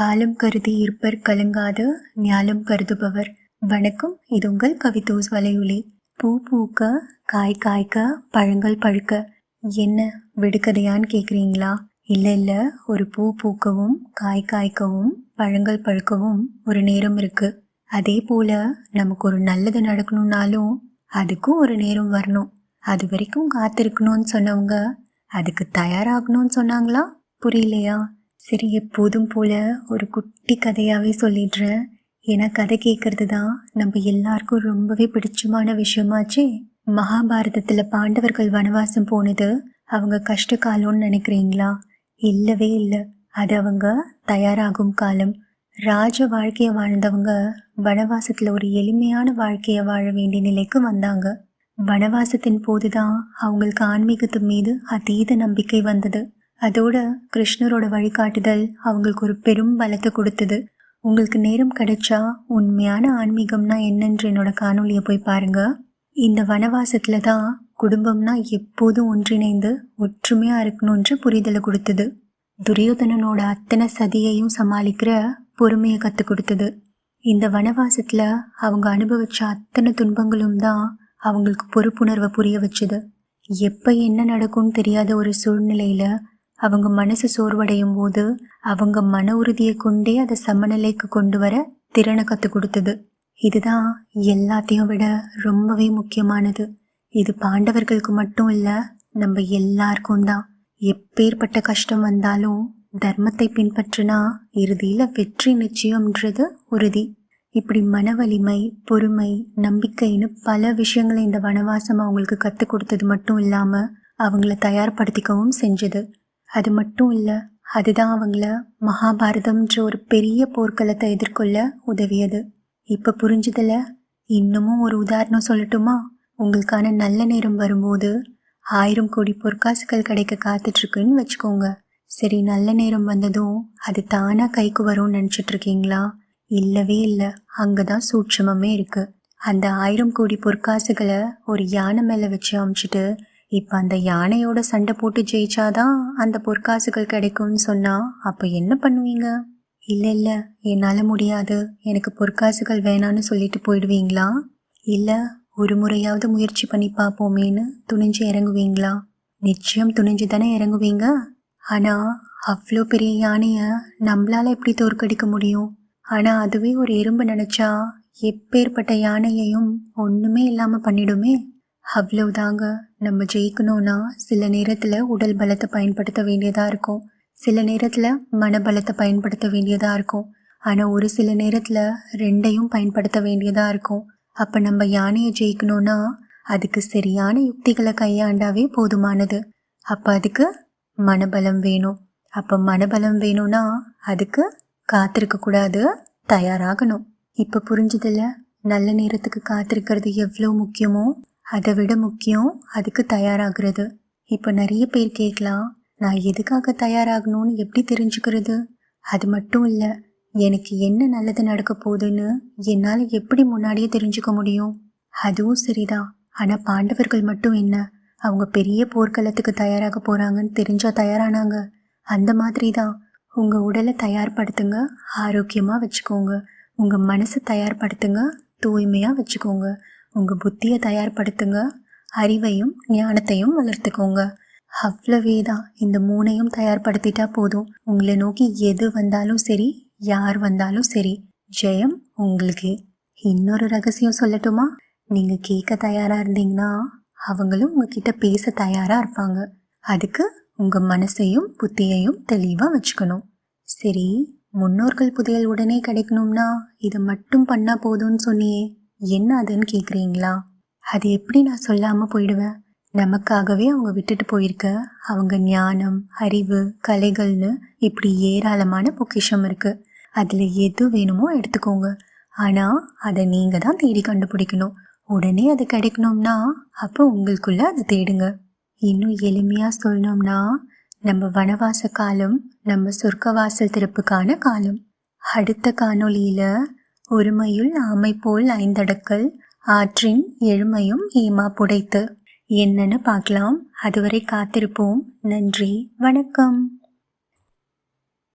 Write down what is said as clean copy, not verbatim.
காலம் கருதி இருப்பர் கலங்காது ஞாலம் கருதுபவர். வணக்கம், இது உங்கள் கவிதோஸ் வலையொலி. பூ பூக்க, காய் காய்க்க, பழங்கள் பழுக்க. என்ன விடுகதையான்னு கேட்குறீங்களா? இல்லை, ஒரு பூ பூக்கவும் காய் காய்க்கவும் பழங்கள் பழுக்கவும் ஒரு நேரம் இருக்கு. அதே போல நமக்கு ஒரு நல்லது நடக்கணும்னாலும் அதுக்கும் ஒரு நேரம் வரணும். அது வரைக்கும் காத்திருக்கணும்னு சொன்னவங்க அதுக்கு தயாராகணும்னு சொன்னாங்களா? புரியலையா? சரி, எப்போதும் போல ஒரு குட்டி கதையாகவே சொல்லிடுறேன். ஏன்னா கதை கேட்கறது தான் நம்ம எல்லாருக்கும் ரொம்பவே பிடிச்சமான விஷயமாச்சே. மகாபாரதத்தில் பாண்டவர்கள் வனவாசம் போனது அவங்க கஷ்ட காலம்னு நினைக்கிறீங்களா? இல்லவே இல்லை, அது அவங்க தயாராகும் காலம். ராஜ வாழ்க்கையை வாழ்ந்தவங்க வனவாசத்தில் ஒரு எளிமையான வாழ்க்கையை வாழ வேண்டிய நிலைக்கு வந்தாங்க. வனவாசத்தின் போதுதான் அவங்களுக்கு ஆன்மீகத்து மீது அதீத நம்பிக்கை வந்தது. அதோட கிருஷ்ணரோட வழிகாட்டுதல் அவங்களுக்கு ஒரு பெரும் பலத்தை கொடுத்தது. உங்களுக்கு நேரம் கிடைச்சா உண்மையான ஆன்மீகம்னா என்னன்று என்னோட காணொலியை போய் பாருங்க. இந்த வனவாசத்துல தான் குடும்பம்னா எப்போதும் ஒன்றிணைந்து ஒற்றுமையா இருக்கணும்ன்ற புரிதலை கொடுத்தது. துரியோதனனோட அத்தனை சதியையும் சமாளிக்கிற பொறுமையை கற்றுக் கொடுத்தது. இந்த வனவாசத்துல அவங்க அனுபவிச்ச அத்தனை துன்பங்களும் தான் அவங்களுக்கு பொறுப்புணர்வை புரிய வச்சுது. எப்ப என்ன நடக்கும்னு தெரியாத ஒரு சூழ்நிலையில அவங்க மனசு சோர்வடையும் போது அவங்க மன உறுதியை கொண்டே அதை சமநிலைக்கு கொண்டு வர திறனை கற்றுக் கொடுத்தது. இதுதான் எல்லாத்தையும் விட ரொம்பவே முக்கியமானது. இது பாண்டவர்களுக்கு மட்டும் இல்லை, நம்ம எல்லாருக்கும் தான். எப்பேற்பட்ட கஷ்டம் வந்தாலும் தர்மத்தை பின்பற்றினா இறுதியில் வெற்றி நிச்சயம்ன்றது உறுதி. இப்படி மன வலிமை, பொறுமை, நம்பிக்கைன்னு பல விஷயங்களை இந்த வனவாசம் அவங்களுக்கு கற்றுக் கொடுத்தது மட்டும் இல்லாமல் அவங்கள தயார்படுத்திக்கவும் செஞ்சது. அது மட்டும் இல்லை, அதுதான் அவங்கள மகாபாரதம்ன்ற ஒரு பெரிய போர்க்களத்தை எதிர்கொள்ள உதவியது. இப்போ புரிஞ்சதில்ல? இன்னமும் ஒரு உதாரணம் சொல்லட்டுமா? உங்களுக்கான நல்ல நேரம் வரும்போது 1000 கோடி பொற்காசுகள் கிடைக்க காத்துட்ருக்குன்னு வச்சுக்கோங்க. சரி, நல்ல நேரம் வந்ததும் அது தானாக கைக்கு வரும்னு நினச்சிட்டு இருக்கீங்களா? இல்லவே இல்லை, அங்கே தான் சூட்சமே இருக்குது. அந்த 1000 கோடி பொற்காசுகளை ஒரு யானை மேலே வச்சு அமுச்சிட்டு இப்போ அந்த யானையோட சண்டை போட்டு ஜெயிச்சாதான் அந்த பொற்காசுகள் கிடைக்கும்னு சொன்னால் அப்போ என்ன பண்ணுவீங்க? இல்லை, என்னால் முடியாது, எனக்கு பொற்காசுகள் வேணான்னு சொல்லிட்டு போயிடுவீங்களா? இல்லை, ஒரு முறையாவது முயற்சி பண்ணி பார்ப்போமேன்னு துணிஞ்சு இறங்குவீங்களா? நிச்சயம் துணிஞ்சு தானே இறங்குவீங்க. ஆனால் அவ்வளோ பெரிய யானையை நம்மளால் எப்படி தோற்கடிக்க முடியும்? ஆனால் அதுவே ஒரு எறும்பு நினச்சா எப்பேற்பட்ட யானையையும் ஒன்றுமே இல்லாமல் பண்ணிடுமே. அவ்வளவுதாங்க. நம்ம ஜெயிக்கணும்னா சில நேரத்தில் உடல் பலத்தை பயன்படுத்த வேண்டியதாக இருக்கும், சில நேரத்தில் மனபலத்தை பயன்படுத்த வேண்டியதாக இருக்கும். ஆனால் ஒரு சில நேரத்தில் ரெண்டையும் பயன்படுத்த வேண்டியதாக இருக்கும். அப்போ நம்ம யானையை ஜெயிக்கணும்னா அதுக்கு சரியான யுக்திகளை கையாண்டாவே போதுமானது. அப்போ அதுக்கு மனபலம் வேணும். அப்போ மனபலம் வேணும்னா அதுக்கு காத்திருக்கக்கூடாது, தயாராகணும். இப்போ புரிஞ்சதில்ல? நல்ல நேரத்துக்கு காத்திருக்கிறது எவ்வளோ முக்கியமோ அதை விட முக்கியம் அதுக்கு தயாராகிறது. இப்போ நிறைய பேர் கேட்கலாம், நான் எதுக்காக தயாராகணும்னு எப்படி தெரிஞ்சுக்கிறது? அது மட்டும் இல்லை, எனக்கு என்ன நல்லது நடக்க போகுதுன்னு என்னால் எப்படி முன்னாடியே தெரிஞ்சுக்க முடியும்? அதுவும் சரிதான். ஆனால் பாண்டவர்கள் மட்டும் என்ன, அவங்க பெரிய போர்க்களத்துக்கு தயாராக போகிறாங்கன்னு தெரிஞ்சால் தயாரானாங்க. அந்த மாதிரி தான் உங்கள் உடலை தயார்படுத்துங்க, ஆரோக்கியமாக வச்சுக்கோங்க. உங்கள் மனசை தயார்படுத்துங்க, தூய்மையாக வச்சுக்கோங்க. உங்கள் புத்தியை தயார்படுத்துங்க, அறிவையும் ஞானத்தையும் வளர்த்துக்கோங்க. அவ்வளவே தான். இந்த 3ஐயும் தயார்படுத்திட்டா போதும். உங்களை நோக்கி எது வந்தாலும் சரி, யார் வந்தாலும் சரி, ஜெயம் உங்களுக்கு. இன்னொரு ரகசியம் சொல்லட்டுமா? நீங்கள் கேட்க தயாராக இருந்தீங்கன்னா அவங்களும் உங்ககிட்ட பேச தயாராக இருப்பாங்க. அதுக்கு உங்கள் மனசையும் புத்தியையும் தெளிவாக வச்சுக்கணும். சரி, முன்னோர்கள் புதையல் உடனே கிடைக்கணும்னா இதை மட்டும் பண்ணால் போதும்னு சொன்னியே, என்ன அதுன்னு கேட்குறீங்களா? அது எப்படி நான் சொல்லாமல் போயிடுவேன்? நமக்காகவே அவங்க விட்டுட்டு போயிருக்க அவங்க ஞானம், அறிவு, கலைகள்னு இப்படி ஏராளமான பொக்கிஷம் இருக்குது. அதில் எது வேணுமோ எடுத்துக்கோங்க. ஆனால் அதை நீங்கள் தான் தேடி கண்டுபிடிக்கணும். உடனே அது கிடைக்கணும்னா அப்போ உங்களுக்குள்ள அதை தேடுங்க. இன்னும் எளிமையாக சொல்லணும்னா, நம்ம வனவாச காலம் நம்ம சொர்க்கவாசல் திறப்புக்கான காலம். அடுத்த காணொளியில் ஒருமையுள் ஆமை போல் 5 ஆற்றின் எழுமையும் ஈமா புடைத்து என்னன்னு பார்க்கலாம். அதுவரை காத்திருப்போம். நன்றி, வணக்கம்.